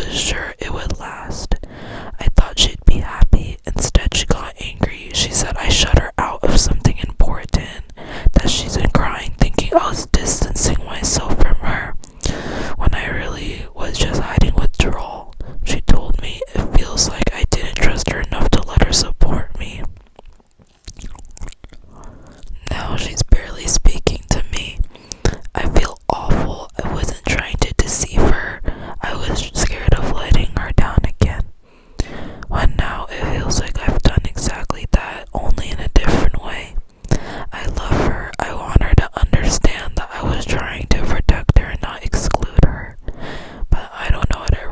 was sure it would last. I thought she'd be happy. Instead, she got angry. She said I shut her out of something important, that she's been crying thinking I was distancing myself from her, when I really was just hiding withdrawal. She told me it feels like I didn't trust her enough to let her support me. Now she's barely speaking to me. I feel awful. I wasn't trying to deceive her. I was scared of letting her down again. When now it feels like I've done exactly that, only in a different way. I love her. I want her to understand that I was trying to protect her and not exclude her. But I don't know what I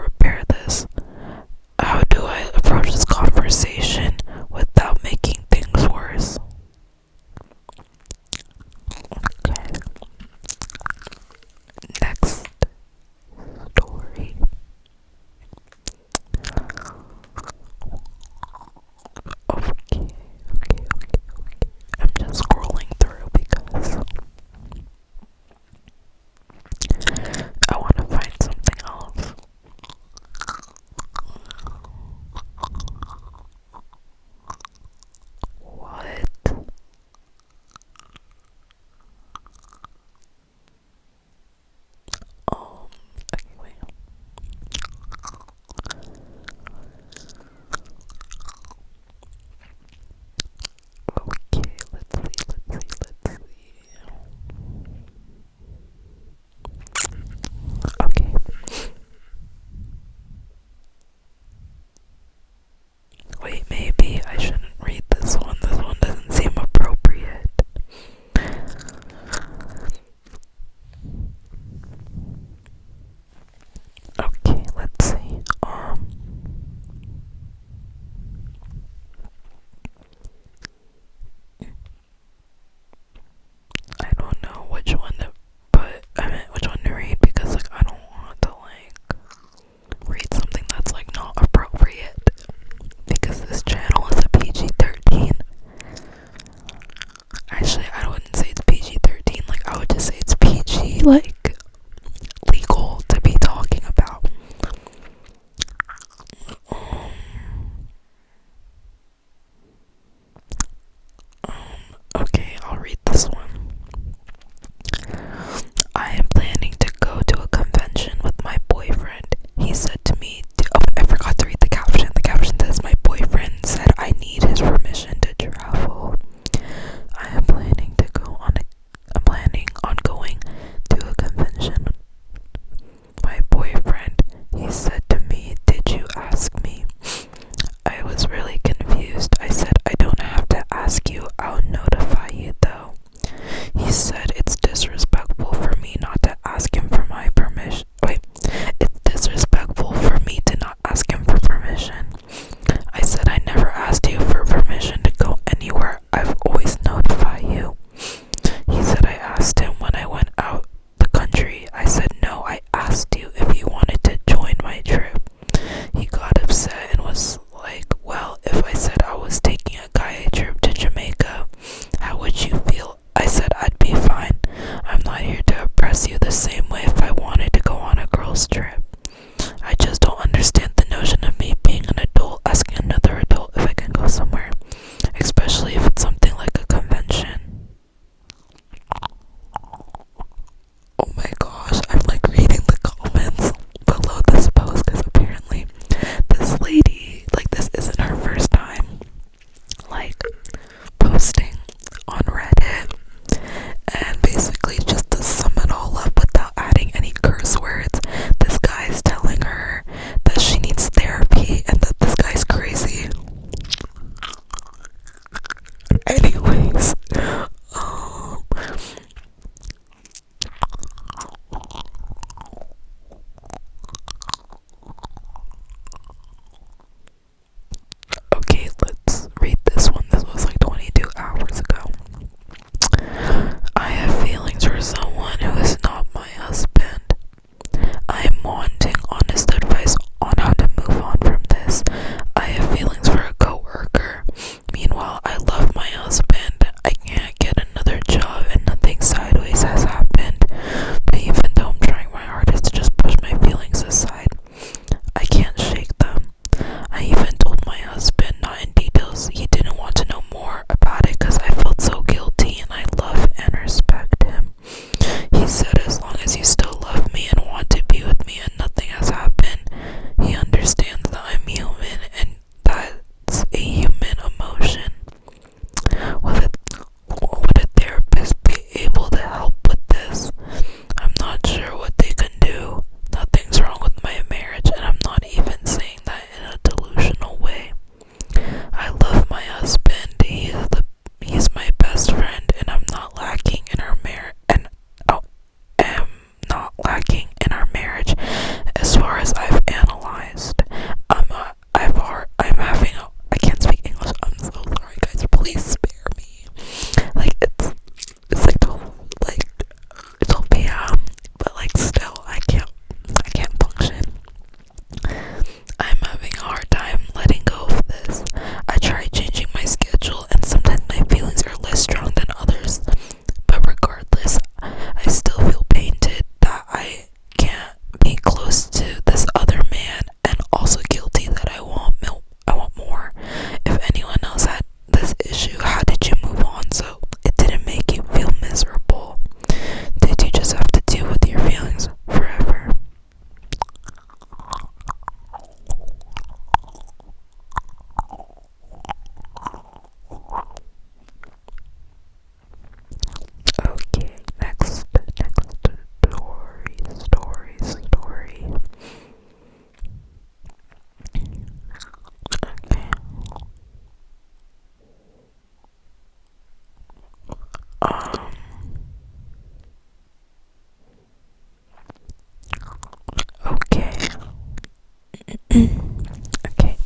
Okay,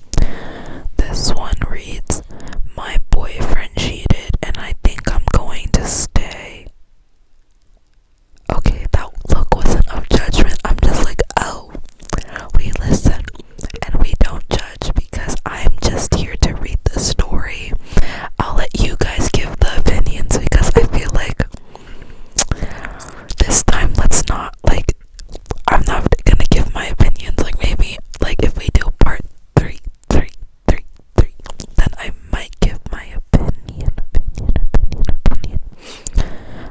this one reads, my boyfriend cheated and I think I'm going to stay. Okay, that look wasn't of judgment. I'm just like, oh, we listen and we don't judge because I'm just here to read the story. I'll let you guys give the opinions because I feel like this time let's not, like, I'm not gonna give my opinions. Like, maybe, like, if we do part 3, then I might give my opinion.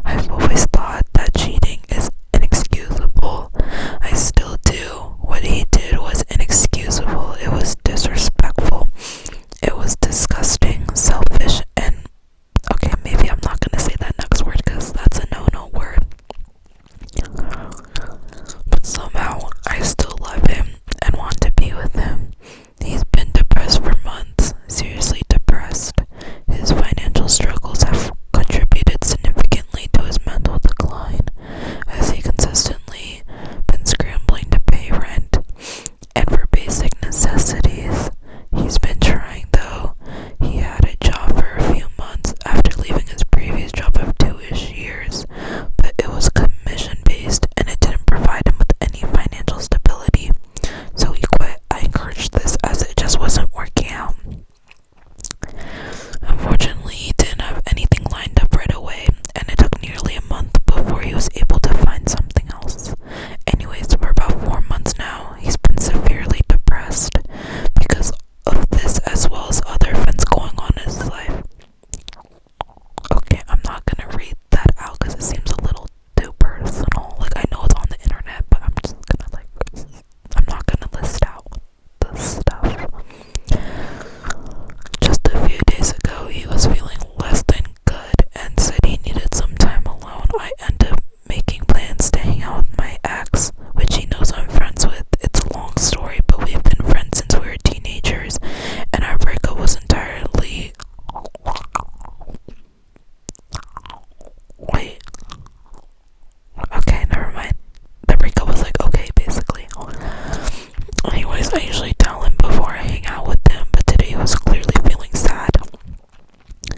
I've always thought that cheating is inexcusable. I still do. What he did was inexcusable. It was disrespectful. It was disgusting, selfish, and okay, maybe I'm not gonna say that next word because that's a no-no word. But somehow I still love him and want to be with him. He's been depressed for months, seriously depressed. His financial struggles have contributed significantly to his mental decline, as he consistently been scrambling to pay rent and for basic necessities. He's been trying though. He had a job for a few months after leaving his previous job of 2-ish years, but it was commission based and it didn't provide him with any financial stability. So he quit. I encouraged this as it just wasn't working out. Unfortunately, he didn't have anything lined up right away, and it took nearly a month before he was able to find something else. Anyways, for about 4 months now, he's been severely depressed because of this as well as other events going on in his life. Okay, I'm not gonna read that out because it seems a little too personal. Like, I know it's on the internet, but I'm just gonna, like, I'm not gonna list out the stuff. Just a few days ago, he was feeling less than good and said he needed some time alone. I ended up making plans to hang out with my ex, which he knows I'm friends with. It's a long story, but we've been friends since we were teenagers, and our breakup was entirely... Wait. Okay, never mind. The breakup was like, okay, basically. Anyways, I usually tell him before I hang out with him, but today he was clearly feeling sad.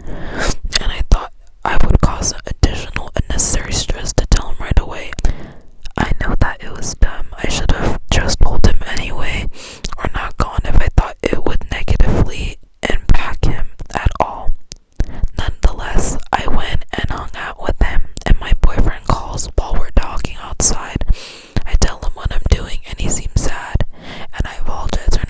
And I thought I would cause additional unnecessary stress to tell him right away. I know that it was dumb. I should have just told him anyway, or not gone if I thought it would negatively impact him at all. Nonetheless, I went and hung out with him, and my boyfriend calls while we're talking outside. I tell him what I'm doing, and he seems sad, and I apologize for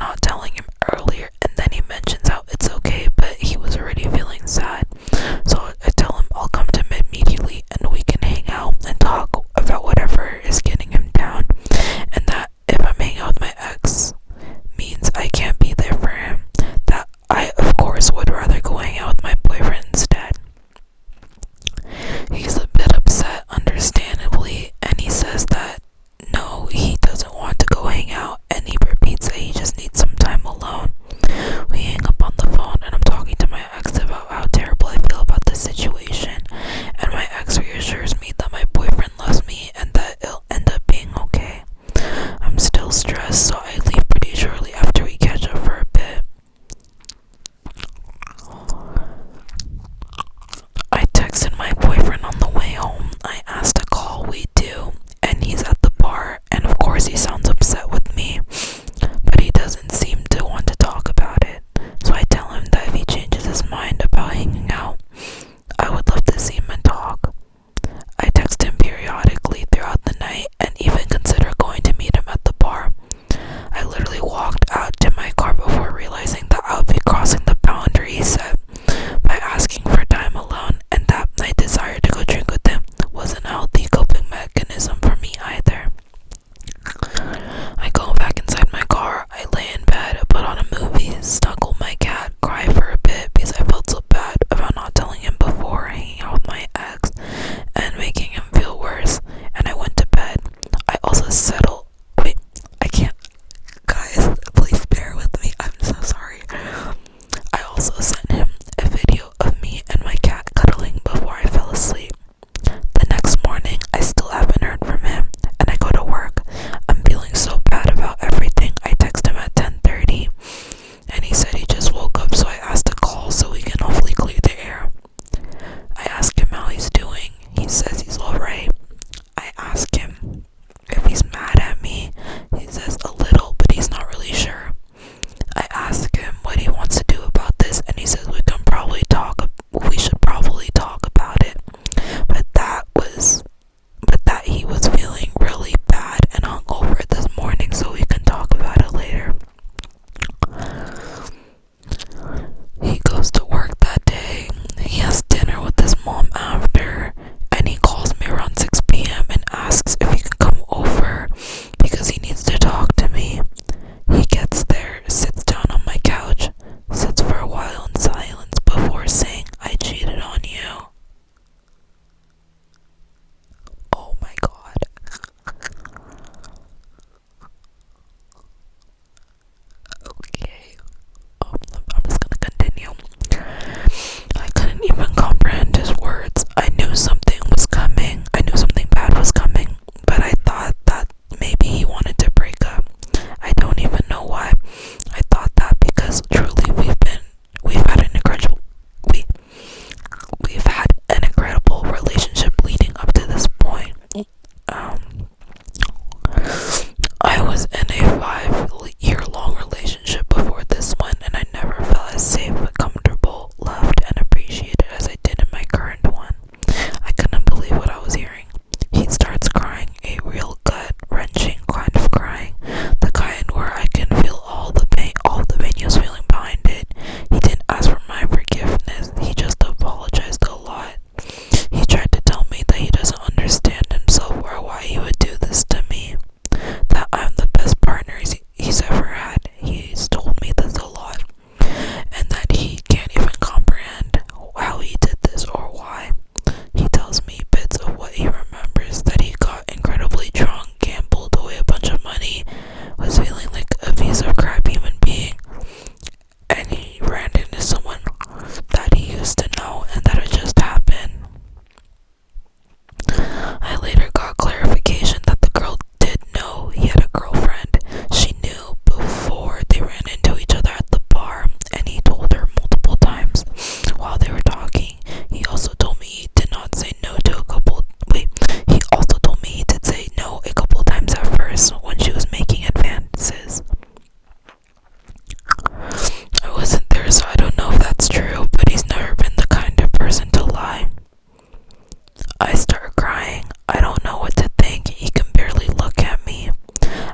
I start crying. I don't know what to think. He can barely look at me.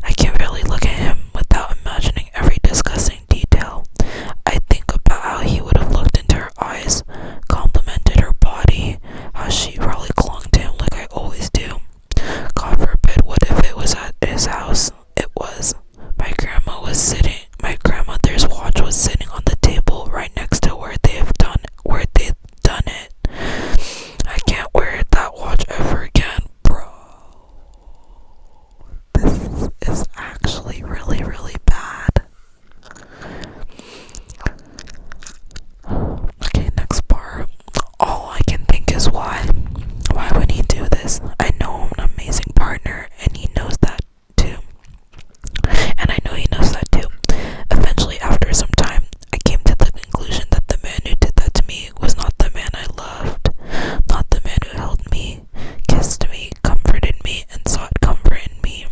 I can barely look at him without imagining every disgusting detail. I think about how he would have looked into her eyes, complimented her body, how she probably clung to him like I always do. God forbid, what if it was at his house? It was. My grandmother's watch was sitting on the table right next to where they've done it. I can't wear that watch ever again, bro. This is actually really, really bad. Okay, next part. All I can think is why. Why would he do this? I know I'm an amazing partner, and he knows that too. And I know he knows that too. Eventually, after some time, I came to the conclusion that the man who did that to me was not the man I loved. Not the man who held me, kissed me, comforted me, and sought comfort in me.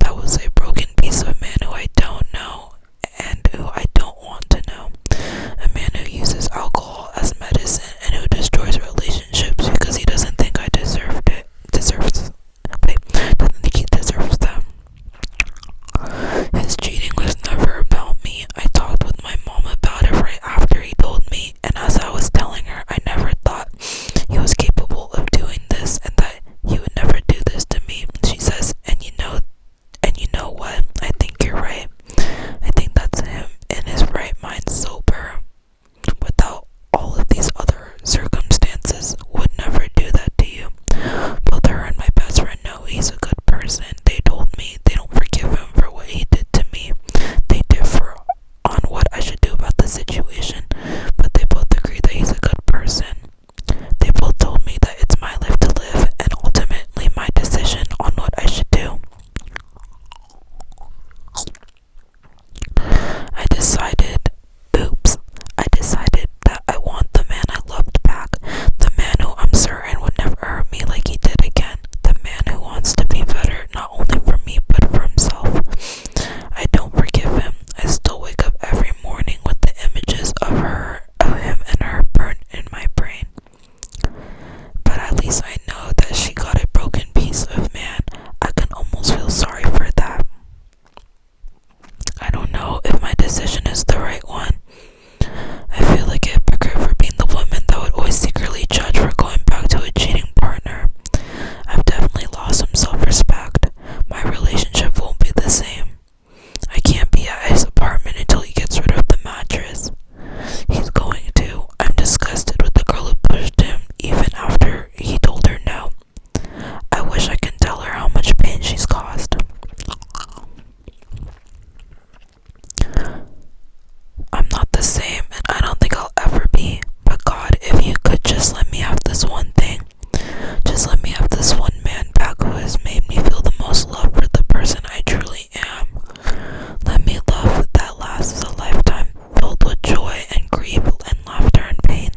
That was a broken piece of man who I don't know, and who I don't want to know. A man who uses alcohol as medicine and who destroys relationships because he doesn't think I doesn't think he deserves them. His cheating was never about me. I talked with my mom about it right after he told me, and as I was telling her, I never thought he was capable of doing this and that he would never do this to me. She says, and you know what? I think you're right. I think that's him in his right mind, sober, without all of these other circumstances, would never do that to you. Both her and my best friend know he's a good person. They told me they don't forgive him for what he did to me. They differ on what I should do about the situation, but they both agree that he's a good person. They both told me that it's my life to live and ultimately my decision on what I should do. I decided that I want the man I loved back, the man who I'm certain would never hurt me like he did again, the man who wants to be better not only for me but for himself. I don't forgive him. I still wake up every morning with the images of him and her burned in my brain. But at least I know that she got a broken piece of man. I can almost feel sorry for that. I don't know if my decision is the right one. I feel like a hypocrite for being the woman that would always secretly judge for going back to a cheating partner. I've definitely lost some self-respect. My relationship won't be the same. I can't be at his apartment until he gets rid of the mattress. He's going to. I'm disgusted with the girl who pushed him, even after he told her no. I wish I can tell her how much pain she's caused. I'm not the same, and I don't think I'll ever be. But God, if you could just let me have this one thing. Just let me have this one man back who has made me feel the most love for the person I truly am. Let me love that lasts a lifetime, filled with joy and grief and laughter and pain.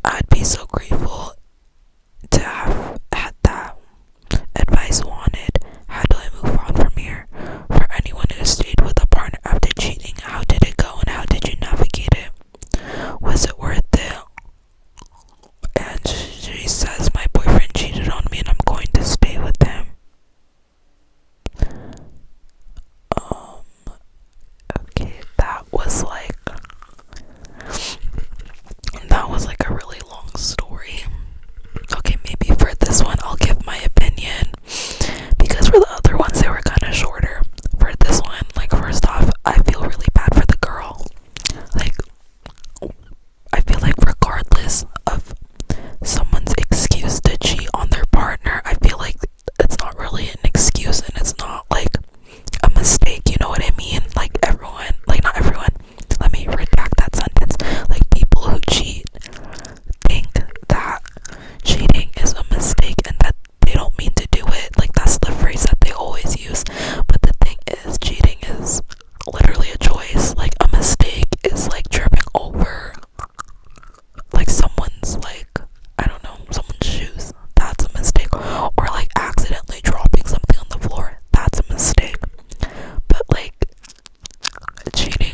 I'd be so grateful to have had that. Advice wanted. How do I move on from here? For anyone who stayed with a partner after cheating, how did it go and how did you navigate it? Was it worth it? And she says, my boyfriend cheated on me and I'm going to stay with him. Okay, that was like a really long story. Okay, maybe for this one I'll give my opinion, because for the other ones they were kind of shorter. For this one, like, first off, I feel really bad for the girl. Like, I feel like regardless of someone's excuse to cheat on their partner, I feel like it's not really an excuse and it's not like a mistake, you know what I mean? Like, everyone, like, not everyone, let me redact that sentence. Like, people who cheat think that cheating is a mistake and that they don't mean to do it. Like, that's the phrase that they always use. But the thing is, cheating is literally a choice. Like, a mistake is like tripping over like someone's, like, I don't know, someone's shoes. That's a mistake. Or like accidentally dropping something on the floor. That's a mistake. But like, cheating